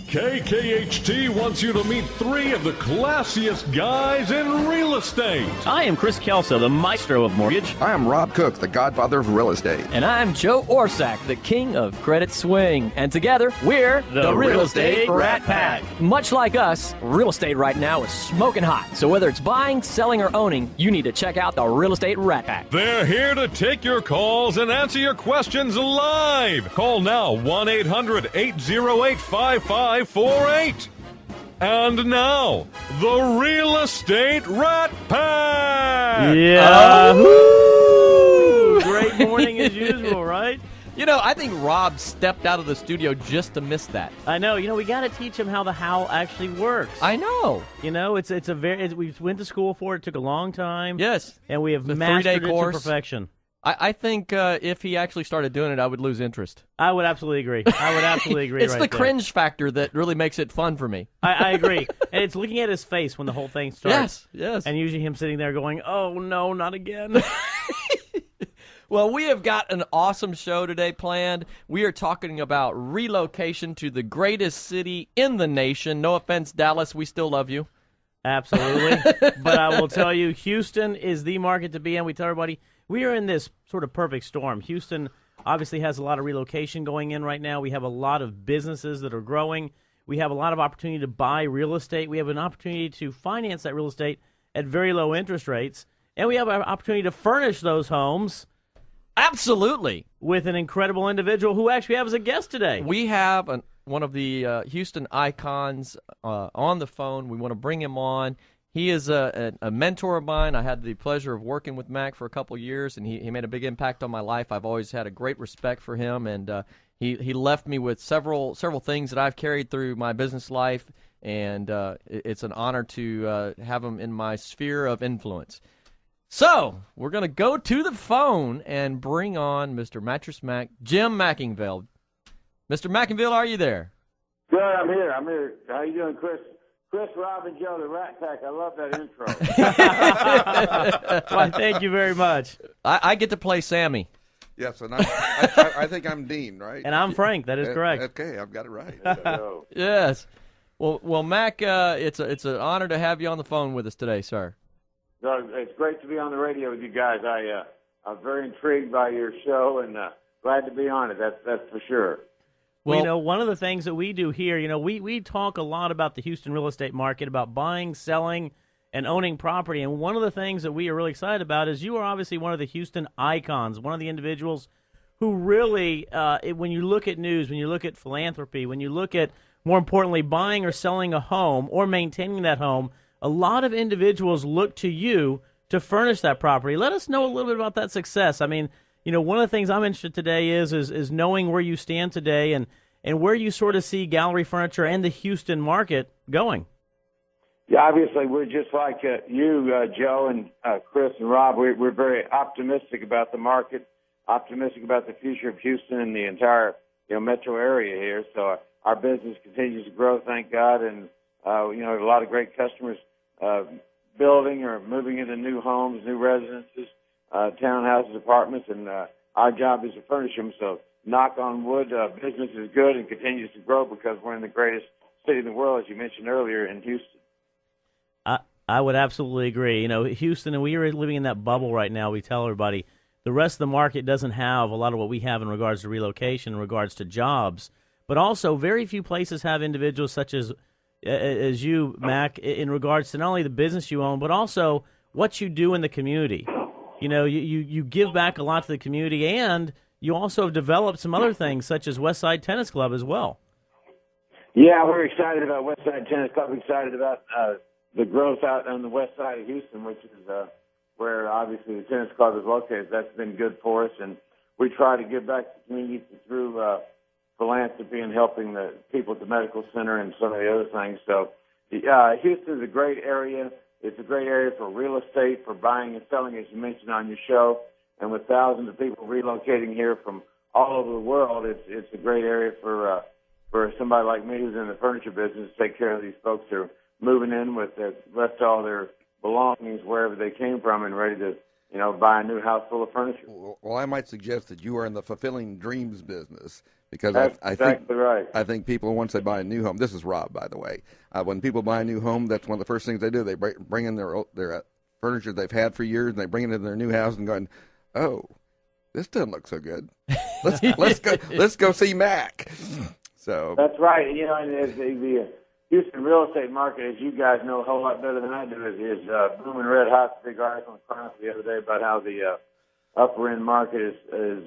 KKHT wants you to meet three of the classiest guys in real estate. I am Chris Kelso, the maestro of mortgage. I am Rob Cook, the godfather of real estate. And I'm Joe Orsack, the king of credit swing. And together, we're the Real Estate Rat Pack. Much like us, real estate right now is smoking hot. So whether it's buying, selling, or owning, you need to check out the Real Estate Rat Pack. They're here to take your calls and answer your questions live. Call now, 1-800-808-5548. And now, the Real Estate Rat Pack! Yeah! Great morning as usual, right? You know, I think Rob stepped out of the studio just to miss that. I know. You know, we got to teach him how the how actually works. I know. You know, we went to school for it. It took a long time. Yes. And we have The mastered 3-day it course. to perfection. I think if he actually started doing it, I would lose interest. I would absolutely agree. It's right the there. cringe factor that really makes it fun for me. I agree. And it's looking at his face when the whole thing starts. Yes. And usually him sitting there going, oh, no, not again. Well, we have got an awesome show today planned. We are talking about relocation to the greatest city in the nation. No offense, Dallas, we still love you. Absolutely. But I will tell you, Houston is the market to be in. We tell everybody we are in this sort of perfect storm. Houston obviously has a lot of relocation going in right now. We have a lot of businesses that are growing. We have a lot of opportunity to buy real estate. We have an opportunity to finance that real estate at very low interest rates. And we have an opportunity to furnish those homes. Absolutely. With an incredible individual who actually have as a guest today. We have one of the Houston icons on the phone. We want to bring him on. He is a mentor of mine. I had the pleasure of working with Mac for a couple of years, and he made a big impact on my life. I've always had a great respect for him, and he left me with several things that I've carried through my business life, and it's an honor to have him in my sphere of influence. So, we're going to go to the phone and bring on Mr. Mattress Mac, Jim Mcingvale. Mr. Mcingvale, are you there? Good, I'm here. How you doing, Chris? Chris, Rob, and Joe, the Rat Pack. I love that intro. Why, thank you very much. I get to play Sammy. Yes, and I think I'm Dean, right? And I'm Frank. That is correct. Okay, I've got it right. Yes. Well, Mac, it's an honor to have you on the phone with us today, sir. It's great to be on the radio with you guys. I'm very intrigued by your show and glad to be on it. That's for sure. Well, you know, one of the things that we do here, you know, we talk a lot about the Houston real estate market, about buying, selling, and owning property. And one of the things that we are really excited about is you are obviously one of the Houston icons, one of the individuals who really, when you look at news, when you look at philanthropy, when you look at, more importantly, buying or selling a home or maintaining that home, a lot of individuals look to you to furnish that property. Let us know a little bit about that success. I mean, you know, one of the things I'm interested today is knowing where you stand today and where you sort of see gallery furniture and the Houston market going. Yeah, obviously we're just like you, Joe, and Chris and Rob. We're very optimistic about the market, optimistic about the future of Houston and the entire metro area here. So our business continues to grow, thank God, and we have a lot of great customers building or moving into new homes, new residences, townhouses, apartments, and our job is to furnish them. So knock on wood, business is good and continues to grow because we're in the greatest city in the world, as you mentioned earlier, in Houston. I would absolutely agree. You know, Houston, and we are living in that bubble right now. We tell everybody the rest of the market doesn't have a lot of what we have in regards to relocation, in regards to jobs, but also very few places have individuals such as you, Mac, in regards to not only the business you own, but also what you do in the community. You know, you give back a lot to the community, and you also have developed some other things, such as Westside Tennis Club as well. Yeah, we're excited about Westside Tennis Club, excited about the growth out on the west side of Houston, which is where obviously the tennis club is located. That's been good for us, and we try to give back to the community through philanthropy and helping the people at the medical center and some of the other things. So Houston is a great area. It's a great area for real estate, for buying and selling, as you mentioned on your show. And with thousands of people relocating here from all over the world, it's a great area for somebody like me who's in the furniture business to take care of these folks who are moving in with left all their belongings wherever they came from and ready to buy a new house full of furniture. Well, I might suggest that you are in the fulfilling dreams business because That's I exactly think right. I think people, once they buy a new home, this is Rob, by the way. When people buy a new home, that's one of the first things they do. They bring in their furniture they've had for years, and they bring it into their new house and going, oh, this doesn't look so good. Let's go see Mac. So That's right. And the Houston real estate market, as you guys know a whole lot better than I do, is booming red hot. Big article in the Chronicle the other day about how the upper end market is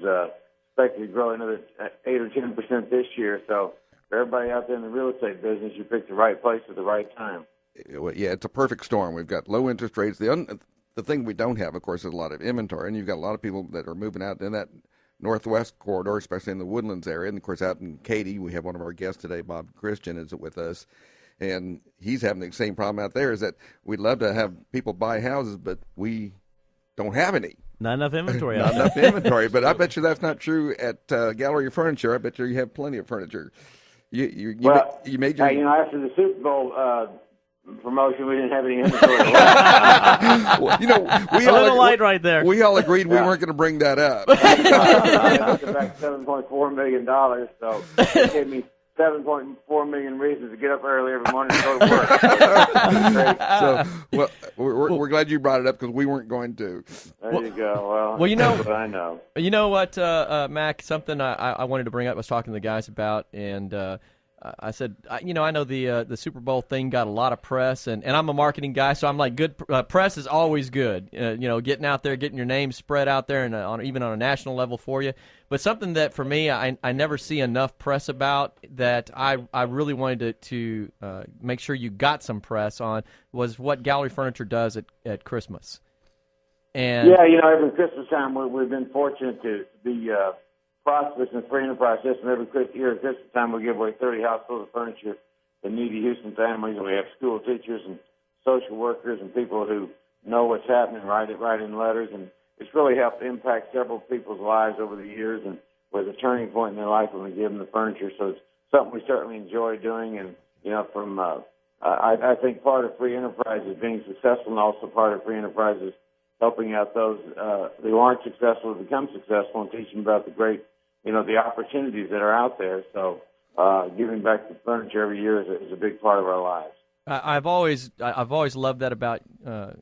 expected to grow another 8 or 10% this year. So for everybody out there in the real estate business, you picked the right place at the right time. yeah, it's a perfect storm. We've got low interest rates. The thing we don't have, of course, is a lot of inventory, and you've got a lot of people that are moving out in that northwest corridor, especially in the Woodlands area. And, of course, out in Katy, we have one of our guests today, Bob Christian, is with us. And he's having the same problem out there, is that we'd love to have people buy houses, but we don't have any. Not enough inventory. Not enough inventory. But I bet you that's not true at Gallery Furniture. I bet you have plenty of furniture. You made your... after the Super Bowl promotion, we didn't have any inventory. Well, we A little light right there. We all agreed we weren't going to bring that up. I took back $7.4 million, so it gave me 7.4 million reasons to get up early every morning and go to work. So, well, we're glad you brought it up because we weren't going to. There you go. Well, that's what I know. You know what, Mac, something I wanted to bring up, I was talking to the guys about, and I said, I know the Super Bowl thing got a lot of press, and I'm a marketing guy, so I'm like, good press is always good. Getting out there, getting your name spread out there, and even on a national level for you. But something that for me, I never see enough press about that I really wanted to make sure you got some press on was what Gallery Furniture does at Christmas. And every Christmas time we've been fortunate to be prosperous in the free enterprise system. Every year at Christmas time we give away 30 households of furniture to needy Houston families, and we have school teachers and social workers and people who know what's happening, write in letters, and it's really helped impact several people's lives over the years, and was a turning point in their life when we give them the furniture. So it's something we certainly enjoy doing, and I think part of free enterprise is being successful, and also part of free enterprise is helping out those who aren't successful to become successful and teaching about the great, the opportunities that are out there. So giving back to furniture every year is a big part of our lives. I've always loved that about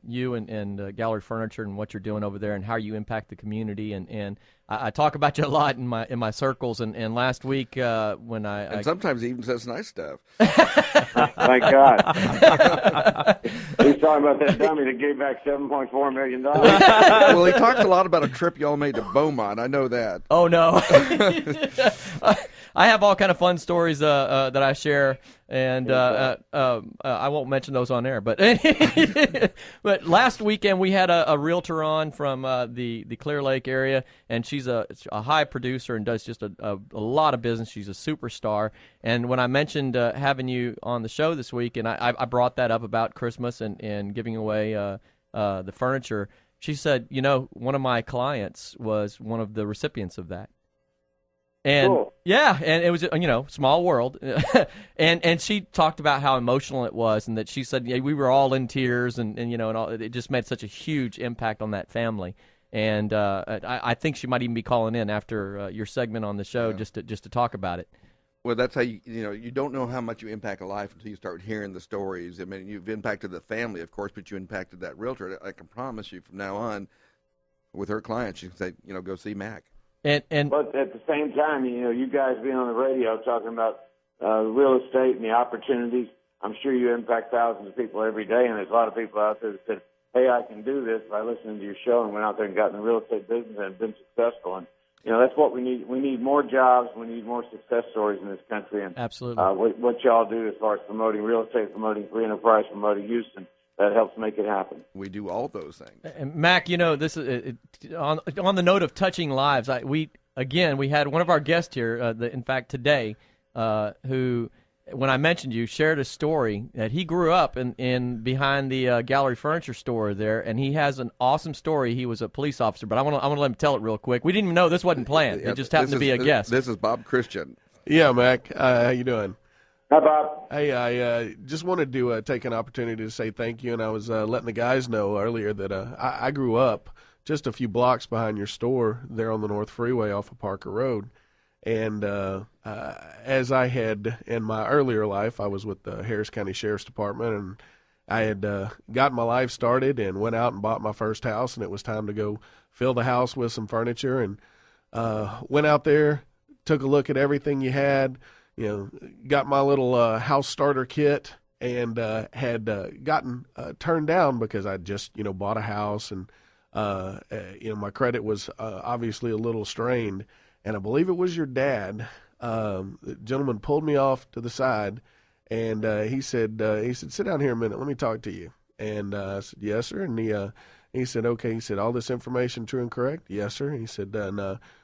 you and Gallery Furniture and what you're doing over there and how you impact the community, and I talk about you a lot in my circles, and last week when and sometimes he even says nice stuff. Thank God. He's talking about that dummy that gave back $7.4 million. Well, he talks a lot about a trip y'all made to Beaumont. I know that. Oh no. I have all kind of fun stories that I share, and I won't mention those on air. But but last weekend we had a realtor on from the Clear Lake area, and she's a high producer and does just a lot of business. She's a superstar. And when I mentioned having you on the show this week, and I brought that up about Christmas and giving away the furniture, she said, one of my clients was one of the recipients of that. And cool. Yeah, and it was small world, and she talked about how emotional it was, and that she said we were all in tears, and all, it just made such a huge impact on that family. And I think she might even be calling in after your segment on the show just to talk about it. Well, that's how you don't know how much you impact a life until you start hearing the stories. I mean, you've impacted the family, of course, but you impacted that realtor. I can promise you from now on, with her clients, she can say, go see Mac. But at the same time, you guys being on the radio talking about real estate and the opportunities, I'm sure you impact thousands of people every day, and there's a lot of people out there that said, hey, I can do this by listening to your show, and went out there and got in the real estate business and been successful. And that's what we need. We need more jobs. We need more success stories in this country. And absolutely, what y'all do as far as promoting real estate, promoting free enterprise, promoting Houston, that helps make it happen. We do all those things. And Mac, this is on the note of touching lives. We had one of our guests here, in fact today, who, when I mentioned you, shared a story that he grew up in behind the Gallery Furniture store there, and he has an awesome story. He was a police officer, but I want to let him tell it real quick. We didn't even know this wasn't planned. It just happened to be a guest. This is Bob Christian. Yeah, Mac. How you doing? Hi, Bob. Hey, I just wanted to take an opportunity to say thank you, and I was letting the guys know earlier that I grew up just a few blocks behind your store there on the North Freeway off of Parker Road. And as I had in my earlier life, I was with the Harris County Sheriff's Department, and I had got my life started and went out and bought my first house, and it was time to go fill the house with some furniture. And went out there, took a look at everything you had, got my little house starter kit, and had gotten turned down because I just bought a house, and my credit was obviously a little strained. And I believe it was your dad. The gentleman pulled me off to the side, and he said, sit down here a minute. Let me talk to you. And I said, yes, sir. And he said, okay. He said, all this information true and correct? Yes, sir. And he said,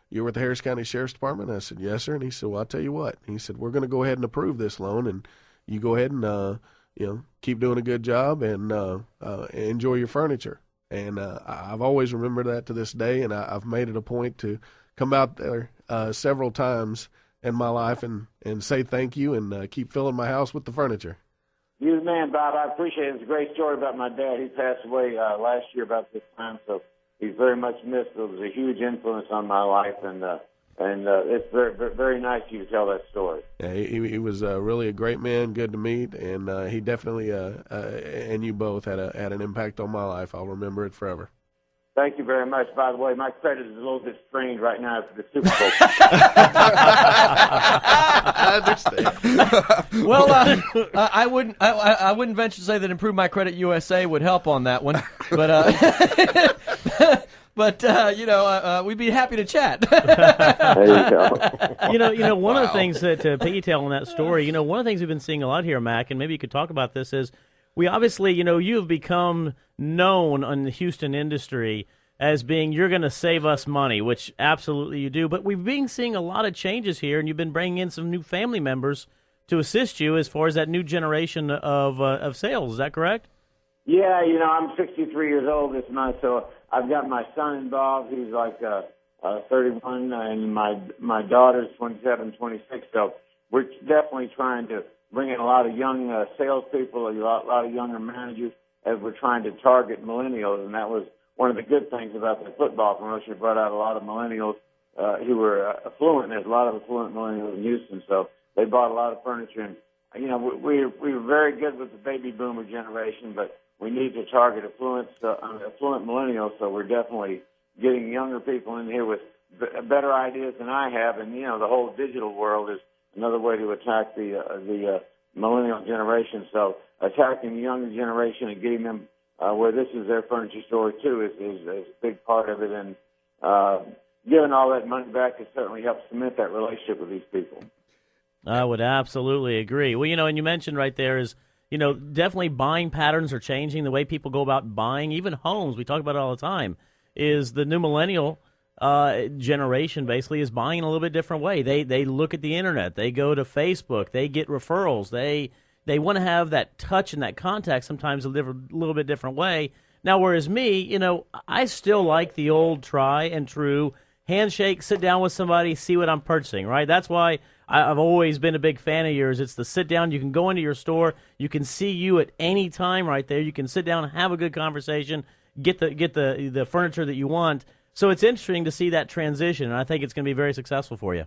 you're with the Harris County Sheriff's Department? I said, yes, sir. And he said, well, I'll tell you what. He said, we're going to go ahead and approve this loan, and you go ahead and keep doing a good job and enjoy your furniture. And I've always remembered that to this day, and I've made it a point to come out there several times in my life and say thank you and keep filling my house with the furniture. You're the man, Bob. I appreciate it. It's a great story about my dad. He passed away last year about this time, so he's very much missed. It was a huge influence on my life, and it's very, very nice of you to tell that story. Yeah, he was really a great man, good to meet, and he definitely, and you both, had an impact on my life. I'll remember it forever. Thank you very much. By the way, my credit is a little bit strained right now after the Super Bowl. I understand. Well, I wouldn't venture to say that Improve My Credit USA would help on that one, but we'd be happy to chat. There you go. One of the things that to pigtail on that story, one of the things we've been seeing a lot here, Mac, and maybe you could talk about this, is we obviously, you have become known in the Houston industry as being, you're going to save us money, which absolutely you do. But we've been seeing a lot of changes here, and you've been bringing in some new family members to assist you as far as that new generation of sales. Is that correct? Yeah, I'm 63 years old this month, so I've got my son involved. He's like 31, and my daughter's 27, 26. So we're definitely trying to bring in a lot of young salespeople, a lot of younger managers, as we're trying to target millennials. And that was one of the good things about the football promotion. It brought out a lot of millennials who were affluent. There's a lot of affluent millennials in Houston, so they bought a lot of furniture. And, we were very good with the baby boomer generation, but we need to target affluent millennials, so we're definitely getting younger people in here with better ideas than I have. And, the whole digital world is another way to attack the millennial generation. So attacking the younger generation and getting them where this is their furniture store too is a big part of it. And giving all that money back has certainly helped cement that relationship with these people. I would absolutely agree. Well, and you mentioned right there is, definitely buying patterns are changing. The way people go about buying, even homes, we talk about it all the time, is the new millennial generation basically is buying in a little bit different way. They look at the internet. They go to Facebook. They get referrals. They want to have that touch and that contact sometimes a little bit different way. Now, whereas me, I still like the old try and true handshake, sit down with somebody, see what I'm purchasing, right? That's why I've always been a big fan of yours. It's the sit down. You can go into your store. You can see you at any time right there. You can sit down and have a good conversation, get the furniture that you want. So it's interesting to see that transition, and I think it's going to be very successful for you.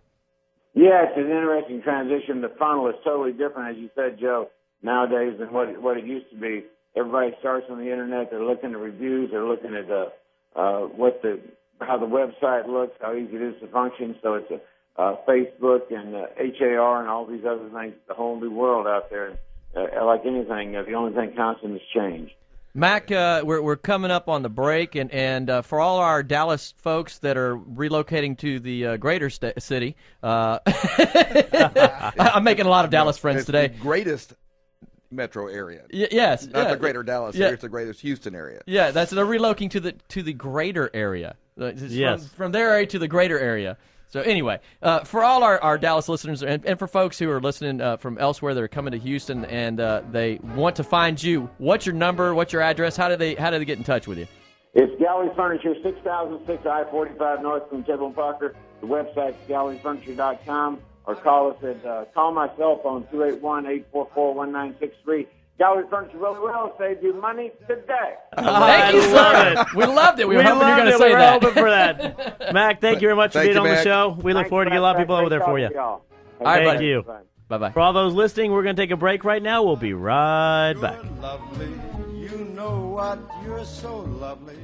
Yeah, it's an interesting transition. The funnel is totally different, as you said, Joe, nowadays than what it used to be. Everybody starts on the internet. They're looking at reviews. They're looking at how the website looks, how easy it is to function. So it's Facebook and HAR and all these other things. It's a whole new world out there. Like anything, the only thing constant is change. Mac, we're coming up on the break, and for all our Dallas folks that are relocating to the greater city, I'm making a lot of Dallas friends today. The greatest metro area. Yes, not the greater Dallas area; it's the greatest Houston area. Yeah, they're relocating to the greater area. Yes, from their area to the greater area. So anyway, for all our Dallas listeners and for folks who are listening from elsewhere that are coming to Houston and they want to find you, what's your number? What's your address? How do they get in touch with you? It's Gallery Furniture, 6006 I-45 North from Tibble Parker. The website's galleryfurniture.com, or call us at call my cell phone 281-844-1963. Gallery Furniture really well. Save you money today. Thank you, sir. We loved it. We were hoping you were going to say we were that. hoping for that. Mac, thank you very much for being on the Mac. show. We look forward to getting a lot of people over there for you. All right, Thank buddy. you. Bye-bye. For all those listening, we're going to take a break right now. We'll be right back. You're lovely, you know what, you're so lovely.